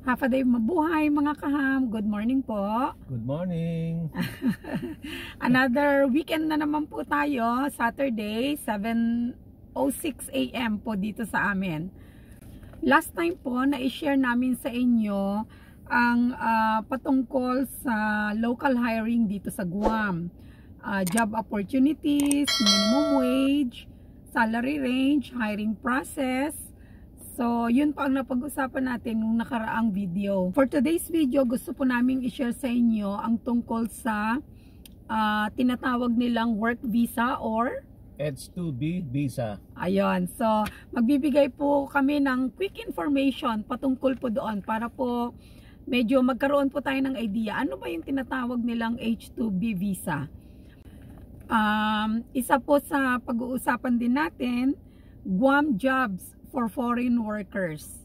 Half a day mabuhay mga kaham. Good morning po. Good morning. Another weekend na naman po tayo. Saturday, 7:06 AM po dito sa amin. Last time po, na-share namin sa inyo ang patungkol sa local hiring dito sa Guam. Job opportunities, minimum wage, salary range, hiring process. So, yun po ang napag-usapan natin nung nakaraang video. For today's video, gusto po namin i-share sa inyo ang tungkol sa tinatawag nilang work visa or H2B visa. ayun. So, magbibigay po kami ng quick information patungkol po doon para po medyo magkaroon po tayo ng idea. Ano ba yung tinatawag nilang H2B visa? Isa po sa pag-uusapan din natin, Guam jobs for foreign workers.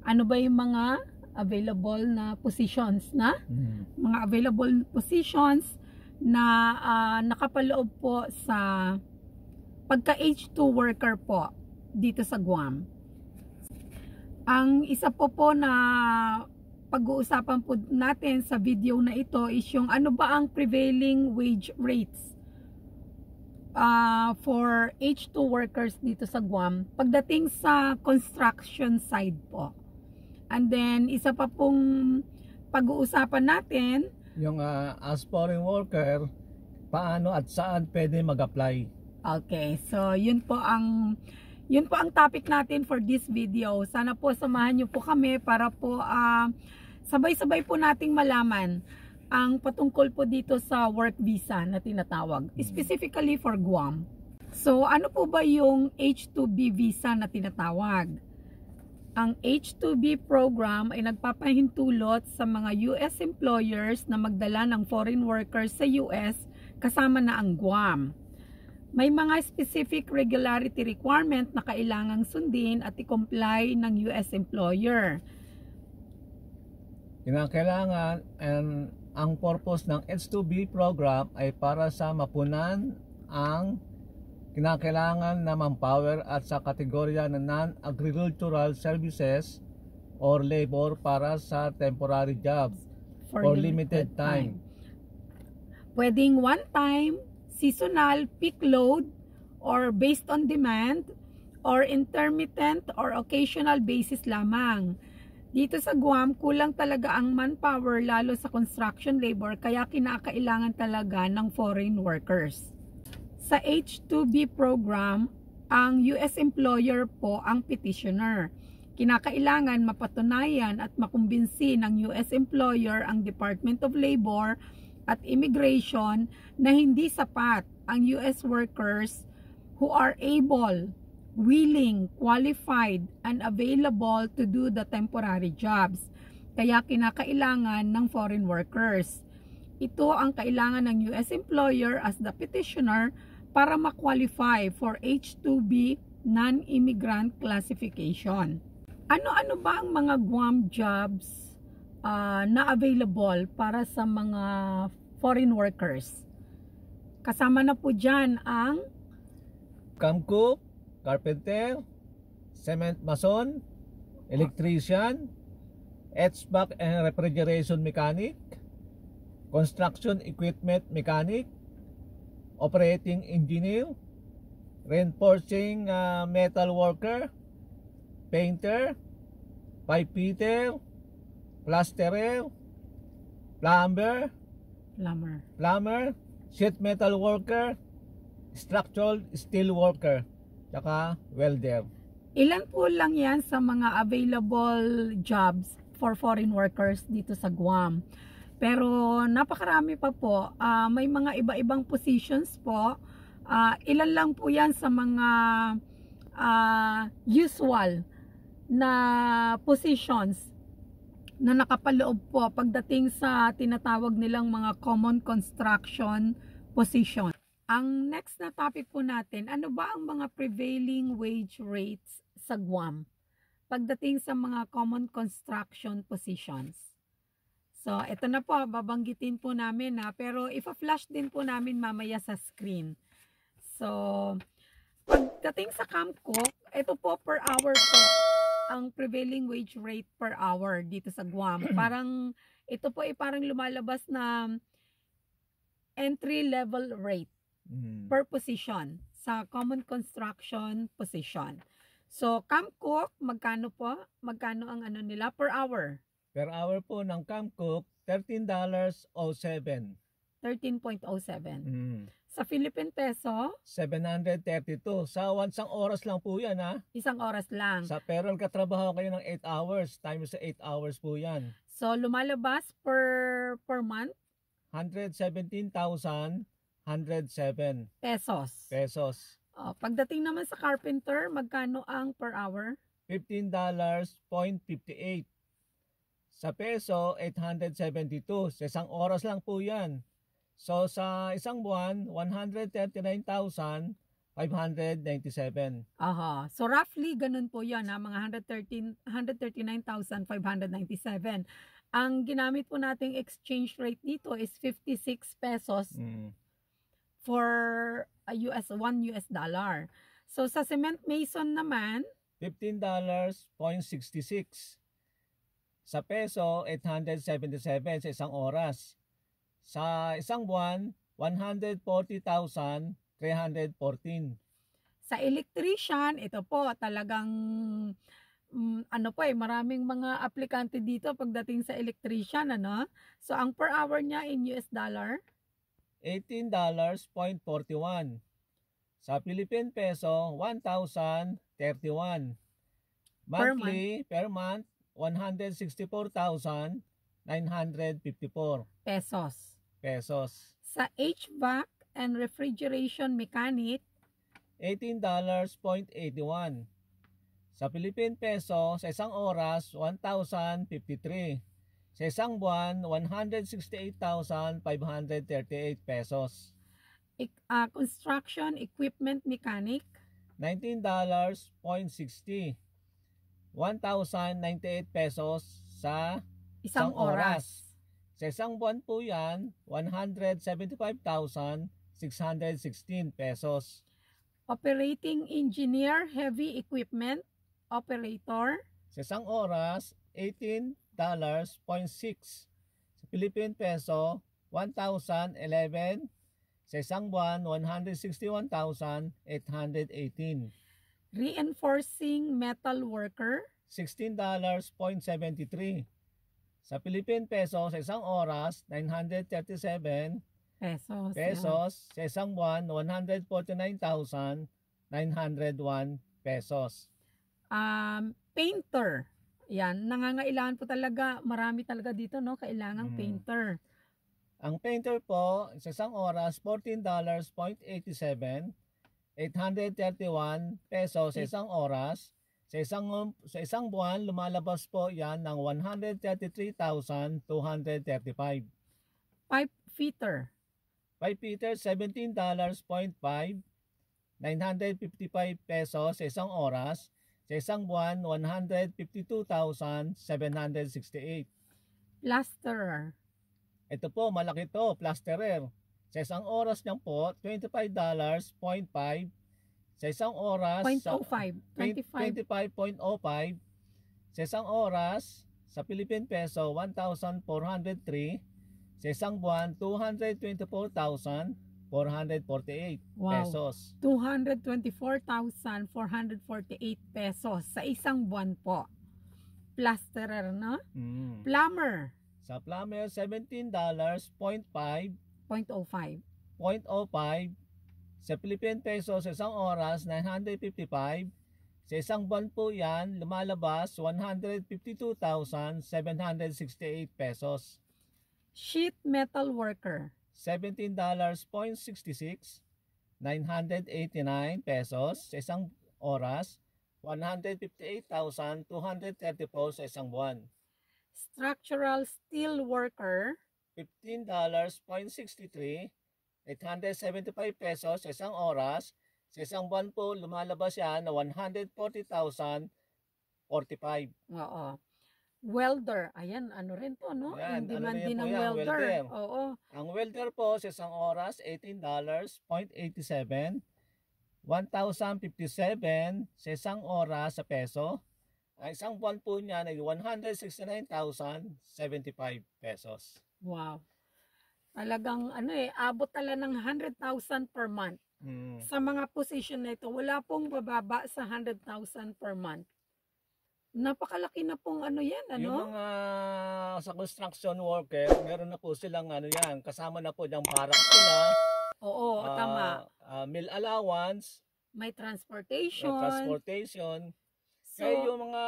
Ano ba yung mga available na positions na? Mga available positions na nakapaloob po sa pagka H2 worker po dito sa Guam. Ang isa po na pag-uusapan po natin sa video na ito is yung ano ba ang prevailing wage rates for H2 workers dito sa Guam pagdating sa construction side po. And then isa pa pong pag-uusapan natin Yung as foreign worker, paano at saan pwede mag-apply? Okay, so yun po ang topic natin for this video. Sana po samahan niyo po kami para po sabay-sabay po nating malaman ang patungkol po dito sa work visa na tinatawag, specifically for Guam. So, ano po ba yung H2B visa na tinatawag? Ang H2B program ay nagpapahintulot sa mga US employers na magdala ng foreign workers sa US kasama na ang Guam. May mga specific regularity requirement na kailangang sundin at i-comply ng US employer. Kinakailangan ang purpose ng H2B program ay para sa mapunan ang kinakailangan na manpower at sa kategorya ng non-agricultural services or labor para sa temporary jobs for limited time. Pwedeng one time, seasonal, peak load, or based on demand, or intermittent or occasional basis lamang. Dito sa Guam, kulang talaga ang manpower lalo sa construction labor kaya kinakailangan talaga ng foreign workers. Sa H2B program, ang US employer po ang petitioner. Kinakailangan mapatunayan at makumbinsi ng US employer ang Department of Labor at Immigration na hindi sapat ang US workers who are able, willing, qualified, and available to do the temporary jobs. Kaya kinakailangan ng foreign workers. Ito ang kailangan ng US employer as the petitioner para ma-qualify for H2B non-immigrant classification. Ano-ano ba ang mga Guam jobs na available para sa mga foreign workers? Kasama na po dyan ang Cook, carpenter, cement mason, electrician, HVAC and refrigeration mechanic, construction equipment mechanic, operating engineer, reinforcing metal worker, painter, pipe fitter, plasterer, plumber, sheet metal worker, structural steel worker, tsaka welder. Ilan po lang yan sa mga available jobs for foreign workers dito sa Guam. Pero napakarami pa po. May mga iba-ibang positions po. Ilan lang po yan sa mga usual na positions na nakapaloob po pagdating sa tinatawag nilang mga common construction position. Ang next na topic po natin, ano ba ang mga prevailing wage rates sa Guam pagdating sa mga common construction positions? So, ito na po, babanggitin po namin pero ipa-flash din po namin mamaya sa screen. So, pagdating sa Camp Cook, ito po per hour po ang prevailing wage rate per hour dito sa Guam. Ito po ay parang lumalabas na entry level rate per position sa common construction position. So, camp cook, magkano po? Magkano ang ano nila per hour? Per hour po ng camp cook, $13.07. 13.07. Sa Philippine peso, 732. Sa isang oras lang po yan, ha? isang oras lang. Pero nagkatrabaho kayo ng 8 hours. Times sa 8 hours po yan. So, lumalabas per month? 117,107 pesos. Pagdating naman sa carpenter, magkano ang per hour? $15.58. Sa peso, 872. Sa isang oras lang po yan. So sa isang buwan, 139,597. So roughly ganun po 'yan, mga 139,597. Ang ginamit po nating exchange rate dito is 56 pesos for a $1 US. So sa cement mason naman, $15.66. Sa peso, 877 sa isang oras. Sa isang buwan, 140,314. Sa electrician, ito po talagang maraming mga aplikante dito pagdating sa electrician, ano? So ang per hour niya in US dollar, $18.41. Sa Philippine peso, 1,031. Monthly, per month, 164,954 pesos. Sa HVAC and refrigeration mechanic, $18.81. Sa Philippine peso, sa isang oras, 1,053. Sa isang buwan, 168,538 pesos. Construction equipment mechanic, $19.60. 1,098 pesos sa isang oras. Sa isang buwan po yan, 175,616 pesos. Operating engineer, heavy equipment operator, Sa isang oras, $18.06. Sa Philippine peso, 1,011. Sa isang buwan, 161,818. Reinforcing metal worker, $16.73. Sa Philippine peso, sa isang oras, 937 pesos. Sa isang buwan, 149,901 pesos. Painter. Yan, nangangailangan po talaga, marami talaga dito, no? Kailangang painter. Ang painter po, sa isang oras, $14.87. 831 pesos sa isang oras. Sa isang buwan, lumalabas po yan ng 133,235. Pipe fitter, $17.5. 955 pesos sa isang oras. Sa isang buwan, 152,768. plasterer, Ito po, malaki to, plasterer. Sa isang oras niyan po, $25.5. Sa isang oras, 0.05, 25.05. Sa isang oras, sa Philippine peso, 1,403. Sa isang buwan, 224,448 pesos. 224,448 pesos sa isang buwan po. Plasterer, no? Plumber, Sa plumber, $17.05. 0.05. Sa Philippine peso, sa isang oras, 955. Sa isang buwan po yan, lumalabas 152,768 pesos. Sheet metal worker, $17.66. 989 pesos sa isang oras. 158,234 sa isang buwan. structural steel worker, $15.63. 875 pesos sa isang oras. Sa isang buwan po, lumalabas yan na 140,045. oo. Welder, ayan, ano rin to, no? Yan, Hindi ano man rin din po ang yan, welder. welder. Oo. Ang welder po sa isang oras, $18.87. 1,057 sa isang oras sa peso. Ang isang buwan po niya ay 169,075 pesos. Wow. Talagang abot tala ng 100,000 per month. Sa mga position na ito, wala pong bababa sa 100,000 per month. Napakalaki na pong yan, Yung mga sa construction worker, meron na po silang yan, kasama na po yung parak nila. Oo, tama. Meal allowance, may transportation. So, kaya yung mga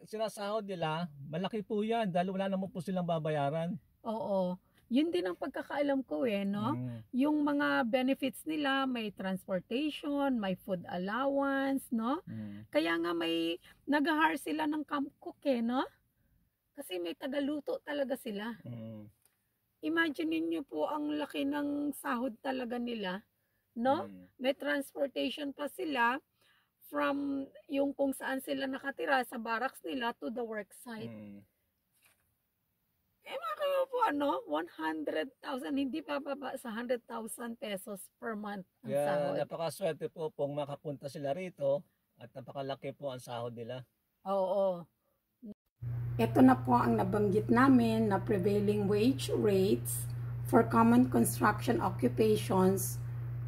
sinasahod nila, malaki po yan dahil wala naman po silang babayaran. Oo. Yun din ang pagkakaalam ko no? Yung mga benefits nila, may transportation, may food allowance, no? Kaya nga may nag-hire sila ng camp cook no? Kasi may tagaluto talaga sila. Imagine niyo po ang laki ng sahod talaga nila, no? May transportation pa sila from yung kung saan sila nakatira sa barracks nila to the work site. Mga po 100,000, hindi bababa sa 100,000 pesos per month ang sahod. Napakaswerte po pong makapunta sila rito at napakalaki po ang sahod nila. Oo. Ito na po ang nabanggit namin na prevailing wage rates for common construction occupations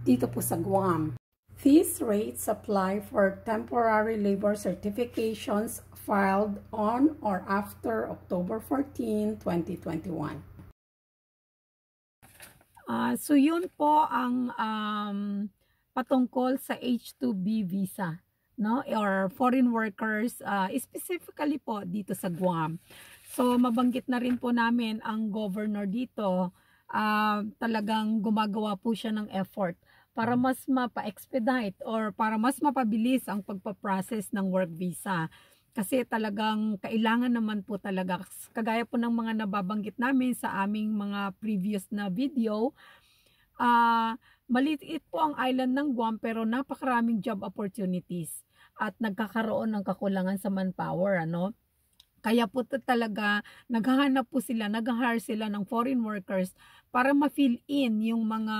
dito po sa Guam. These rates apply for temporary labor certifications filed on or after October 14, 2021. So yun po ang patungkol sa H-2B visa, no? Or foreign workers, specifically po dito sa Guam. So mabanggit na rin po namin ang governor dito, talagang gumagawa po siya ng effort para mas mapa-expedite or para mas mapabilis ang pagpaprocess ng work visa. Kasi talagang kailangan naman po talaga, kagaya po ng mga nababanggit namin sa aming mga previous na video, maliit po ang island ng Guam pero napakaraming job opportunities at nagkakaroon ng kakulangan sa manpower, Kaya po talaga naghahanap po sila, nag-hire sila ng foreign workers para ma-fill in yung mga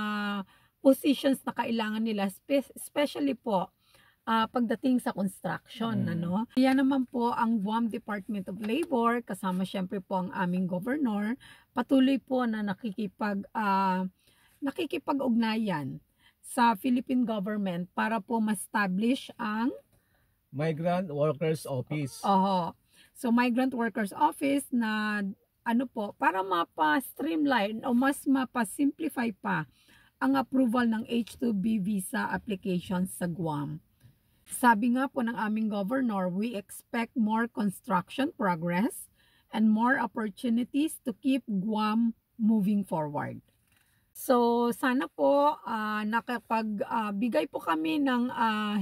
positions na kailangan nila, especially po pagdating sa construction. Kaya naman po ang Guam Department of Labor, kasama syempre po ang aming governor, patuloy po na nakikipag-ugnayan sa Philippine government para po ma-establish ang Migrant Workers Office. So Migrant Workers Office na para mapa-streamline o mas mapa-simplify pa ang approval ng H-2B visa applications sa Guam. Sabi nga po ng aming governor, we expect more construction progress and more opportunities to keep Guam moving forward. So sana po nakapagbigay po kami ng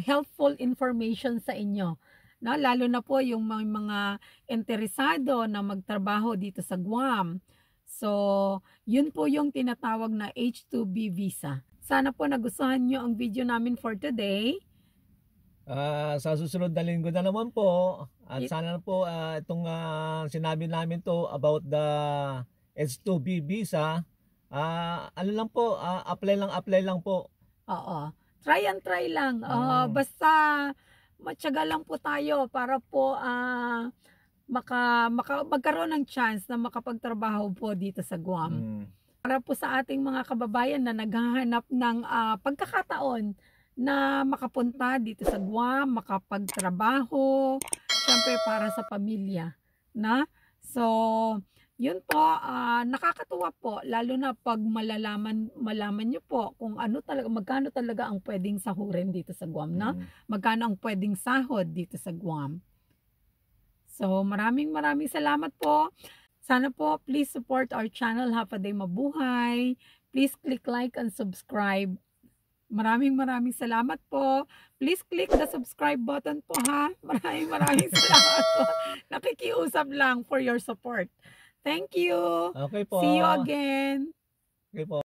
helpful information sa inyo. Lalo na po yung mga interesado na magtrabaho dito sa Guam. So, yun po yung tinatawag na H-2B visa. Sana po nagustuhan nyo ang video namin for today. Sa susunod na linggo na naman po. At sana po itong sinabi namin to about the H-2B visa. Lang po, apply lang po. Oo. Try and try lang. Basta matyaga lang po tayo para po magkaroon ng chance na makapagtrabaho po dito sa Guam. Para po sa ating mga kababayan na naghahanap ng pagkakataon na makapunta dito sa Guam, makapagtrabaho, syempre para sa pamilya. So, yun po, nakakatuwa po, lalo na pag malaman nyo po kung magkano talaga ang pwedeng sahurin dito sa Guam, magkano ang pwedeng sahod dito sa Guam. So, maraming salamat po. Sana po, please support our channel, Hapaday Mabuhay. Please click like and subscribe. Maraming salamat po. Please click the subscribe button po, ha. Maraming salamat po. Nakikiusap lang for your support. Thank you. Okay po. See you again. Okay po.